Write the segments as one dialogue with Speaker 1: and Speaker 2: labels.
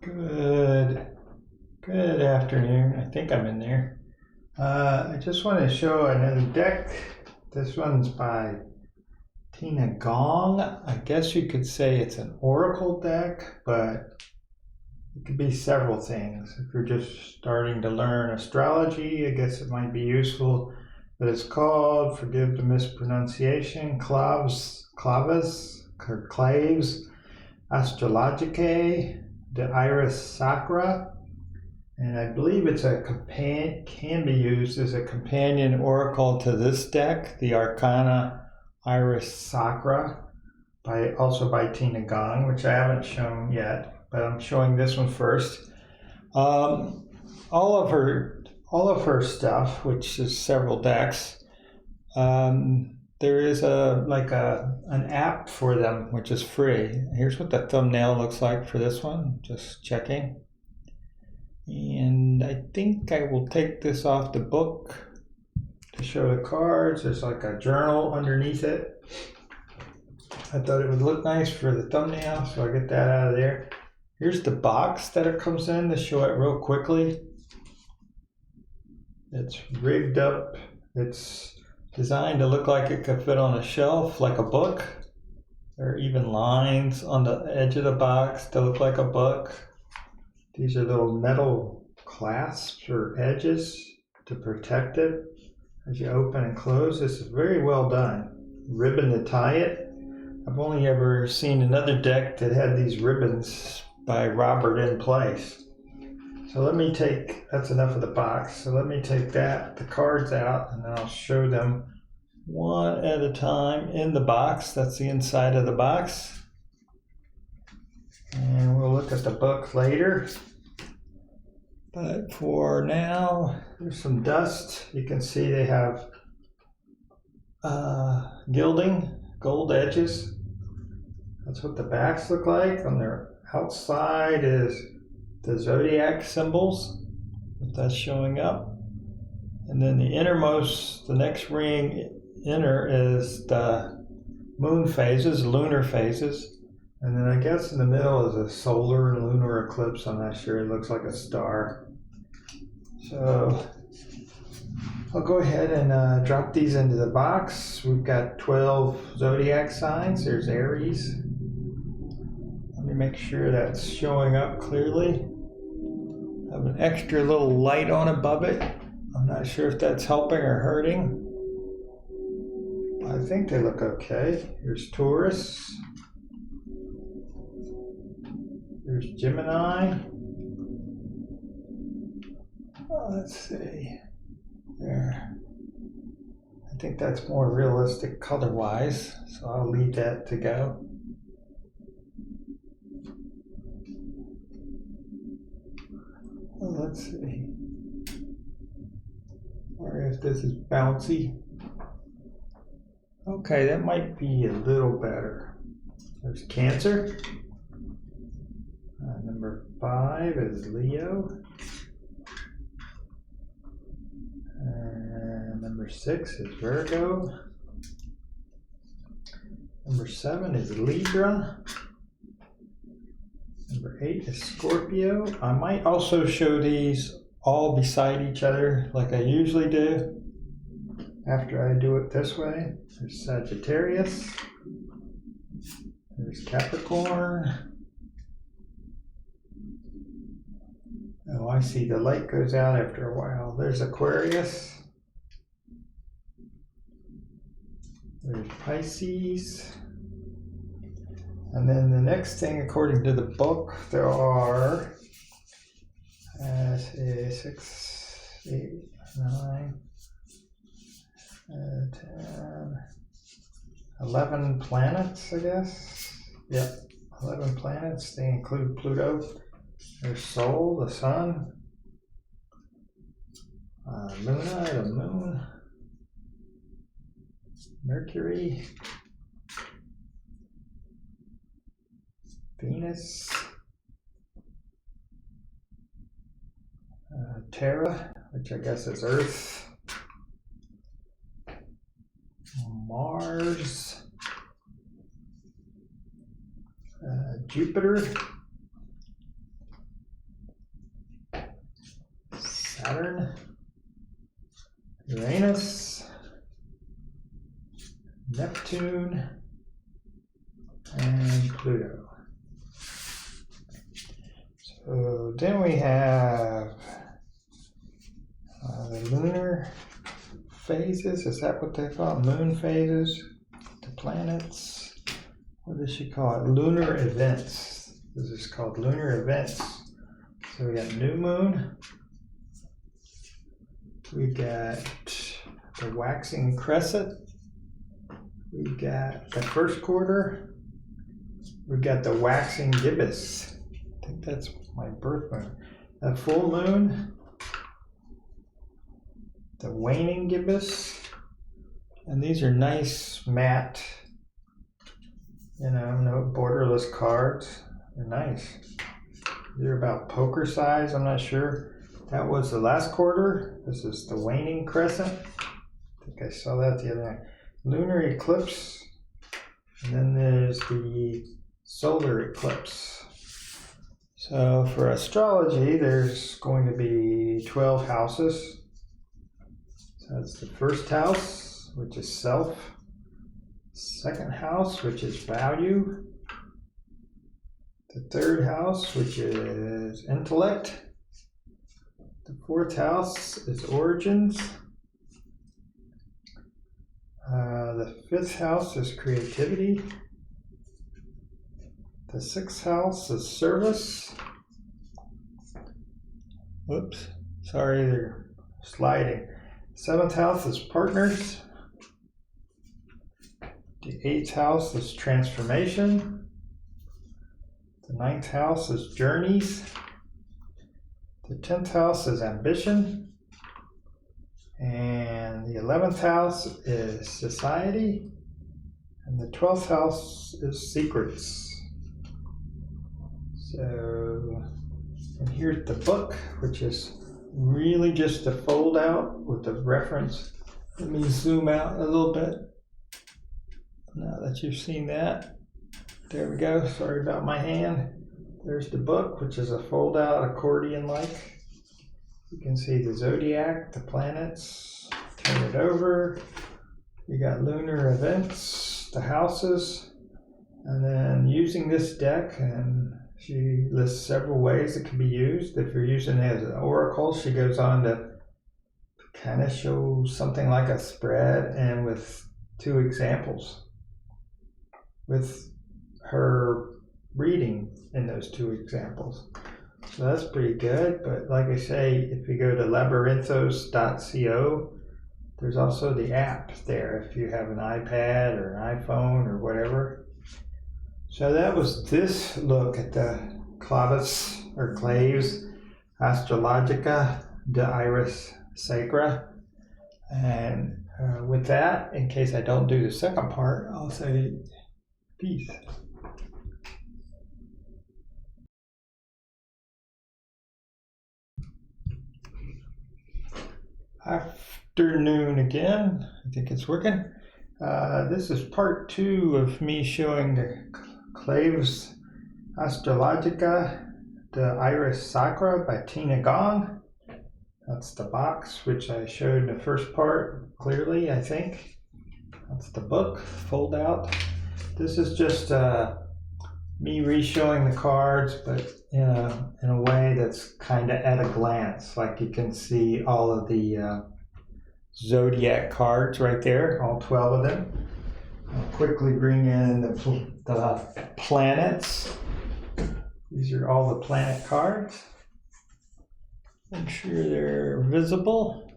Speaker 1: Good afternoon. I think I'm in there. I just want to show another deck. This one's by Tina Gong. I guess you could say it's an oracle deck, but it could be several things. If you're just starting to learn astrology, I guess it might be useful. But it's called, forgive the mispronunciation, Claves, Astrologicae, the Iris Sacra. And I believe it's can be used as a companion oracle to this deck, the Arcana Iris Sacra, also by Tina Gong, which I haven't shown yet, but I'm showing this one first. All of her stuff, which is several decks, there is an app for them, which is free. Here's what the thumbnail looks like for this one, just checking. And I think I will take this off the book to show the cards. There's like a journal underneath it. I thought it would look nice for the thumbnail, so I get that out of there. Here's the box that it comes in to show it real quickly. It's rigged up. It's designed to look like it could fit on a shelf like a book. There are even lines on the edge of the box to look like a book. These are little metal clasps or edges to protect it as you open and close. This is very well done. Ribbon to tie it. I've only ever seen another deck that had these ribbons by Robert in place. So that's enough of the box. So let me take the cards out, and then I'll show them one at a time in the box. That's the inside of the box. And we'll look at the book later. But for now, there's some dust. You can see they have gilding, gold edges. That's what the backs look like. On their outside is the zodiac symbols, if that's showing up. And then the next ring inner is the moon phases, lunar phases. And then I guess in the middle is a solar and lunar eclipse. I'm not sure. It looks like a star. So I'll go ahead and drop these into the box. We've got 12 zodiac signs. There's Aries. Let me make sure that's showing up clearly. I have an extra little light on above it. I'm not sure if that's helping or hurting. I think they look okay. Here's Taurus. There's Gemini. Let's see. There. I think that's more realistic color-wise, so I'll leave that to go. Let's see. Or if this is bouncy. Okay, that might be a little better. There's Cancer. Number 5 is Leo. Number 6 is Virgo. Number 7 is Libra. Number 8 is Scorpio. I might also show these all beside each other like I usually do after I do it this way. There's Sagittarius. There's Capricorn. Oh, I see. The light goes out after a while. There's Aquarius. There's Pisces. And then the next thing, according to the book, there are 6, 8, 9, 10, 11 planets, I guess. Yep, 11 planets. They include Pluto. There's Sol, the sun. Luna, the moon. Mercury. Venus. Terra, which I guess is Earth. Mars. Jupiter. Uranus, Neptune, and Pluto. So then we have the lunar phases. Is that what they call it? Moon phases, the planets. What does she call it? Lunar events. This is called lunar events. So we got new moon. We got the waxing crescent. We got the first quarter. We got the waxing gibbous. I think that's my birth moon. The full moon. The waning gibbous. And these are nice matte, no borderless cards. They're nice. They're about poker size, I'm not sure. That was the last quarter. This is the waning crescent. I think I saw that the other night. Lunar eclipse. And then there's the solar eclipse. So for astrology, there's going to be 12 houses. So that's the first house, which is self. Second house, which is value. The third house, which is intellect. The fourth house is origins. The fifth house is creativity. The sixth house is service. Whoops, sorry, they're sliding. Seventh house is partners. The eighth house is transformation. The ninth house is journeys. The 10th house is ambition. And the 11th house is society. And the 12th house is secrets. So, and here's the book, which is really just a fold out with the reference. Let me zoom out a little bit. Now that you've seen that, there we go. Sorry about my hand. There's the book, which is a fold out accordion-like. You can see the zodiac, the planets. Turn it over. You got lunar events, the houses, and then using this deck, and she lists several ways it can be used. If you're using it as an oracle, she goes on to kind of show something like a spread, and with two examples with her reading in those two examples. So that's pretty good. But like I say, if you go to labyrinthos.co, there's also the app there if you have an iPad or an iPhone or whatever. So that was this look at the Claves or Claves Astrologica de Iris Sacra. And with that, in case I don't do the second part, I'll say peace. Afternoon again. I think it's working. This is part 2 of me showing the Claves Astrologica de Iris Sacra by Tina Gong. That's the box, which I showed in the first part clearly, I think. That's the book, fold out. This is just me re-showing the cards, but in a way that's kind of at a glance. Like you can see all of the zodiac cards right there, all 12 of them. I'll quickly bring in the planets. These are all the planet cards. Make sure they're visible.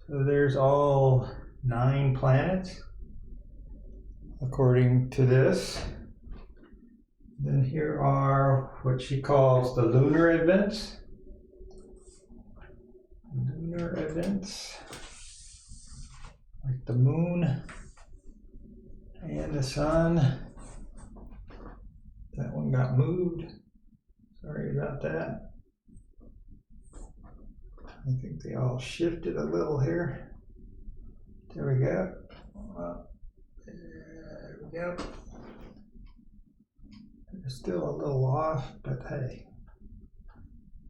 Speaker 1: So there's all 9 planets according to this. Then here are what she calls the lunar events. Lunar events, like the moon and the sun. That one got moved. Sorry about that. I think they all shifted a little here. There we go. There we go. They're still a little off, but hey.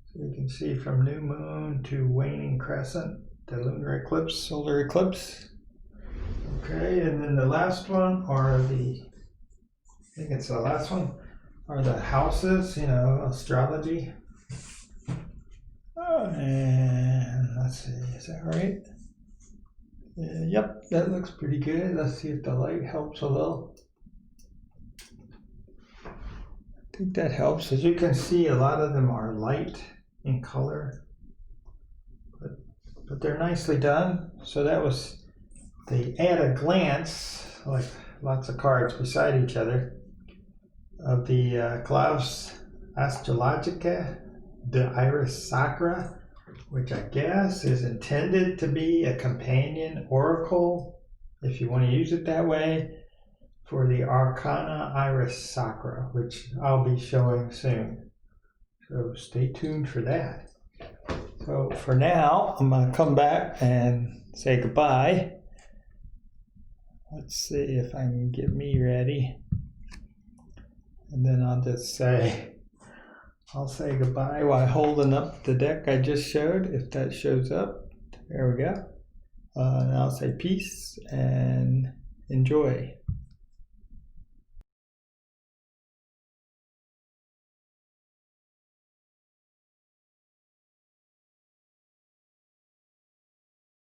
Speaker 1: So you can see from new moon to waning crescent, the lunar eclipse, solar eclipse. Okay, and then the last one are I think it's the last one, are the houses, astrology. And let's see, is that right? Yep, that looks pretty good. Let's see if the light helps a little. I think that helps. As you can see, a lot of them are light in color, but they're nicely done. So that was the at a glance, like lots of cards beside each other, of the Claves Astrologicae, the Iris Sacra, which I guess is intended to be a companion oracle, if you want to use it that way, for the Arcana Iris Sacra, which I'll be showing soon. So stay tuned for that. So for now, I'm going to come back and say goodbye. Let's see if I can get me ready. And then I'll say goodbye while holding up the deck I just showed, if that shows up. There we go. And I'll say peace and enjoy.